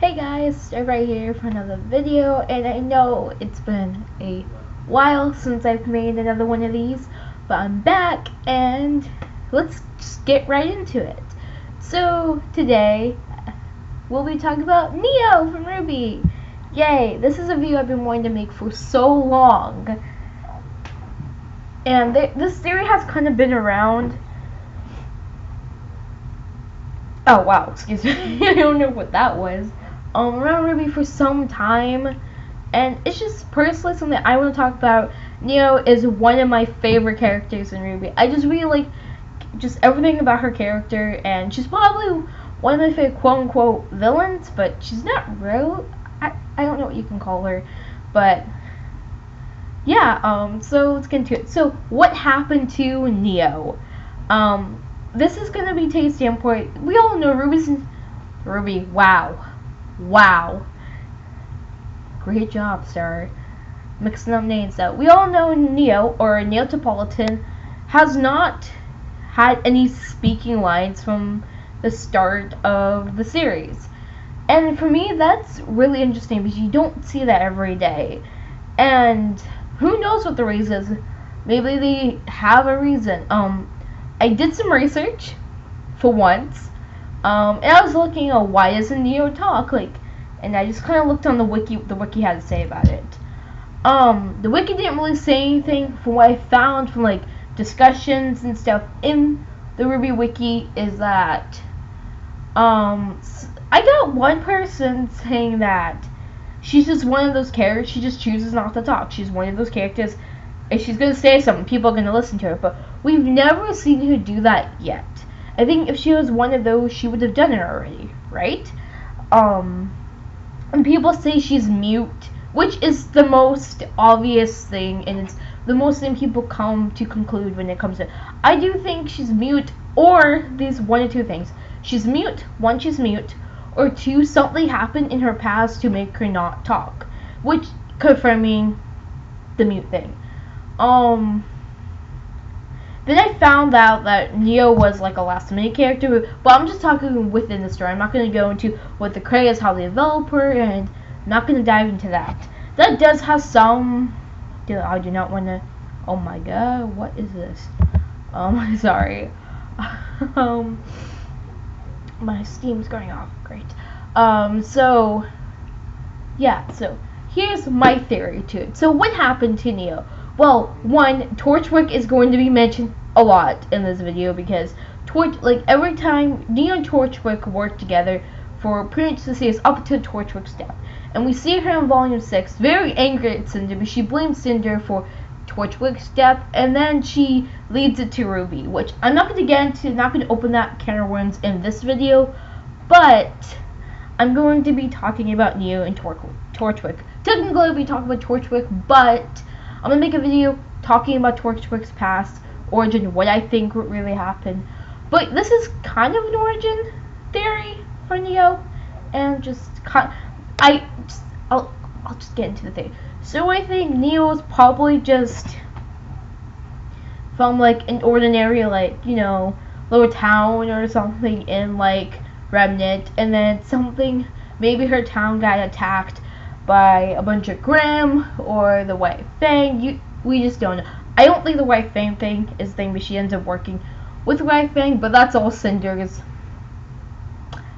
Hey guys, right here for another video, and I know it's been a while since I've made another one of these, but I'm back and let's just get right into it. So today we'll be talking about Neo from RWBY. Yay, this is a video I've been wanting to make for so long. And this theory has kind of been around. Oh wow, excuse me. I don't know what that was. Around RWBY for some time, and it's just personally something I want to talk about. Neo is one of my favorite characters in RWBY. I just really like just everything about her character, and she's probably one of my favorite quote-unquote villains, but she's not real. I don't know what you can call her, but yeah, so let's get into it. So what happened to Neo? This is gonna be Tasty Import. We all know RWBY. Wow. Great job, sir. Mixing up names though. We all know Neo, or Neotopolitan, has not had any speaking lines from the start of the series. And for me, that's really interesting because you don't see that every day. And who knows what the reason is? Maybe they have a reason. I did some research for once. And I was looking at why doesn't Neo talk, and I just kind of looked on the wiki, what the wiki had to say about it. The wiki didn't really say anything. From what I found from discussions and stuff in the RWBY wiki is that, I got one person saying that she's just one of those characters, she just chooses not to talk. She's one of those characters, if she's gonna say something, people are gonna listen to her, but we've never seen her do that yet. I think if she was one of those, she would have done it already, right? And people say she's mute, which is the most obvious thing, and it's the most thing people come to conclude when it comes to it. I do think she's mute, or these one or two things. She's mute, one, she's mute, or two, something happened in her past to make her not talk, which confirming the mute thing. Then I found out that Neo was a last minute character, but I'm just talking within the story. I'm not going to go into what the credits, how they develop her, and I'm not going to dive into that. That does have some. I do not want to. Oh my god, what is this? Sorry. My Steam's going off. Great. So yeah. So here's my theory to it. So what happened to Neo? Well, one, Torchwick is going to be mentioned a lot in this video because every time Neo and Torchwick work together for pretty much the series up to Torchwick's death. And we see her in Volume 6 very angry at Cinder, but she blames Cinder for Torchwick's death, and then she leads it to RWBY, which I'm not going to get into, not going to open that can of worms in this video, but I'm going to be talking about Neo and Torchwick. Technically, I'll be talking about Torchwick, but I'm going to make a video talking about Torchwick's past, origin, what I think would really happen. But this is kind of an origin theory for Neo, and I'll just get into the thing. So I think Neo is probably just from an ordinary little town or something in Remnant, and then maybe her town got attacked by a bunch of Grimm or the White Fang. We just don't know. I don't think the White Fang thing is the thing, but she ends up working with White Fang, but that's all Cinder's.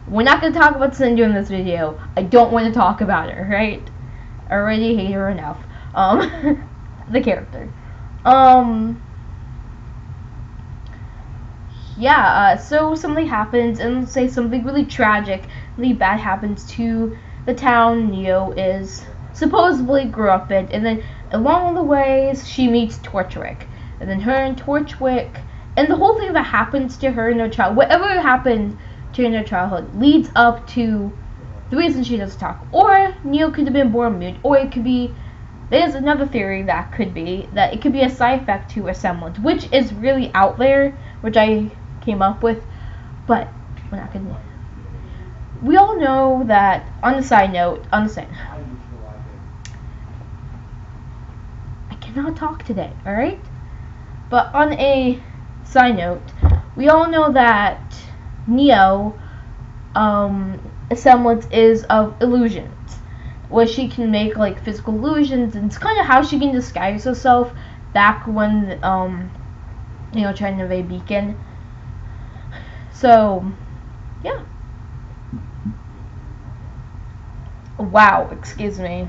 We're not going to talk about Cinder in this video. I don't want to talk about her, right? I already hate her enough. The character. Yeah, so something happens, and let's say something really tragic, really bad happens to the town Neo is supposedly grew up in, and then along the ways she meets Torchwick, and then her and Torchwick, and the whole thing that happens to her in her child, whatever happened to her in her childhood, leads up to the reason she doesn't talk. Or Neo could have been born mute, or it could be, there's another theory that could be that it could be a side effect to resemblance, which is really out there, which I came up with, but we're not gonna. We all know that, on the side note, I cannot talk today, alright? But on a side note, we all know that Neo semblance is of illusions, where she can make like physical illusions, and it's kind of how she can disguise herself back when trying to invade Beacon. So yeah. Wow, excuse me.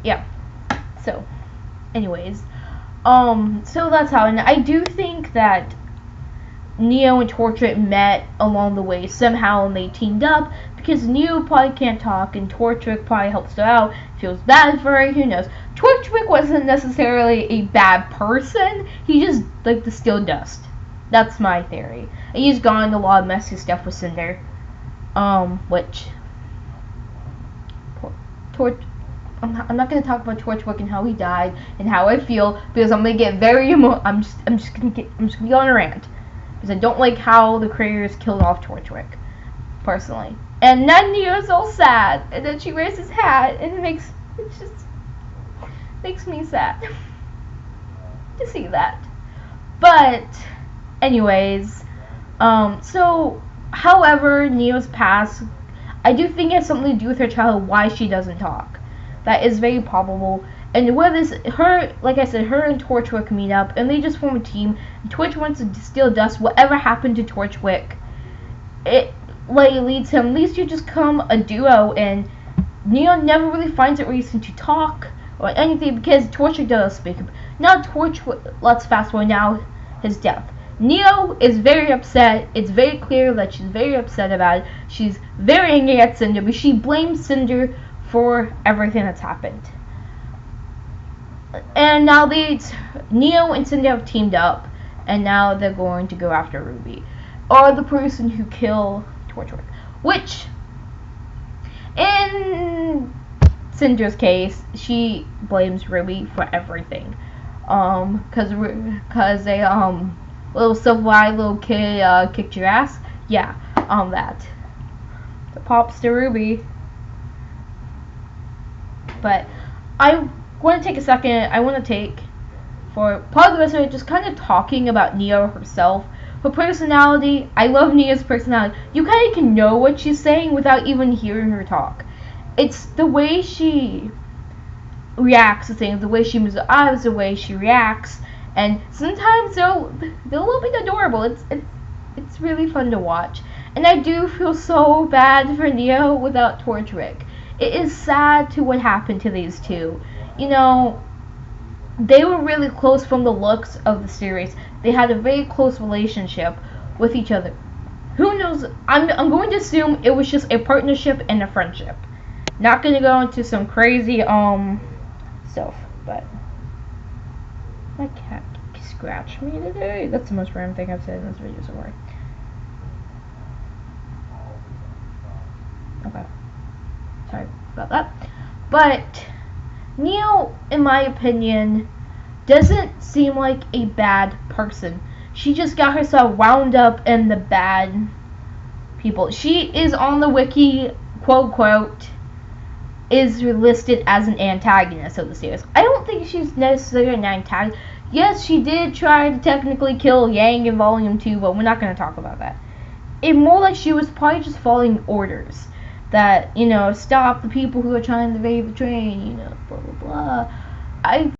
Yeah. So, anyways, so that's how. And I do think that Neo and Torchwick met along the way somehow, and they teamed up because Neo probably can't talk, and Torchwick probably helps her out. Feels bad for her. Who knows? Torchwick wasn't necessarily a bad person. He just liked to steal dust. That's my theory. And he's gone a lot of messy stuff with Cinder. Which I'm not gonna talk about Torchwick and how he died and how I feel, because I'm gonna get very I'm just gonna go on a rant because I don't like how the creators killed off Torchwick personally. And then Neo's all sad, and then she raises his hat, and it just makes me sad to see that. But anyways, so however, Neo's past, I do think it has something to do with her childhood, why she doesn't talk. That is very probable. And with this, like I said, her and Torchwick meet up, and they just form a team. Torchwick wants to steal dust. Whatever happened to Torchwick, it leads him. At least you just become a duo, and Neo never really finds a reason to talk or anything because Torchwick doesn't speak. Now Torchwick, let's fast forward now, his death. Neo is very upset. It's very clear that she's very upset about it. She's very angry at Cinder, but she blames Cinder for everything that's happened. And now Neo and Cinder have teamed up, and now they're going to go after Ruby, or the person who killed Torchwick. Which, in Cinder's case, she blames Ruby for everything. Cause they little Silvereye little kid kicked your ass. Yeah, that. The pops to Ruby. But I want to take a second. I want to take for part of the rest of it just kind of talking about Neo herself. Her personality. I love Neo's personality. You kind of can know what she's saying without even hearing her talk. It's the way she reacts to things, the way she moves her eyes, the way she reacts, and sometimes they're a little bit adorable. It's really fun to watch, and I do feel so bad for Neo without Torchwick. It is sad to what happened to these two. They were really close from the looks of the series. They had a very close relationship with each other. Who knows? I'm going to assume it was just a partnership and a friendship. Not going to go into some crazy stuff, but my cat scratched me today. That's the most random thing I've said in this video so far. Okay. Sorry about that. But Neo, in my opinion, doesn't seem like a bad person. She just got herself wound up in the bad people. She is on the wiki, quote, is listed as an antagonist of the series. I don't think she's necessarily an antagonist. Yes, she did try to technically kill Yang in Volume 2, but we're not going to talk about that. It more like she was probably just following orders. That, stop the people who are trying to invade the train, blah, blah, blah.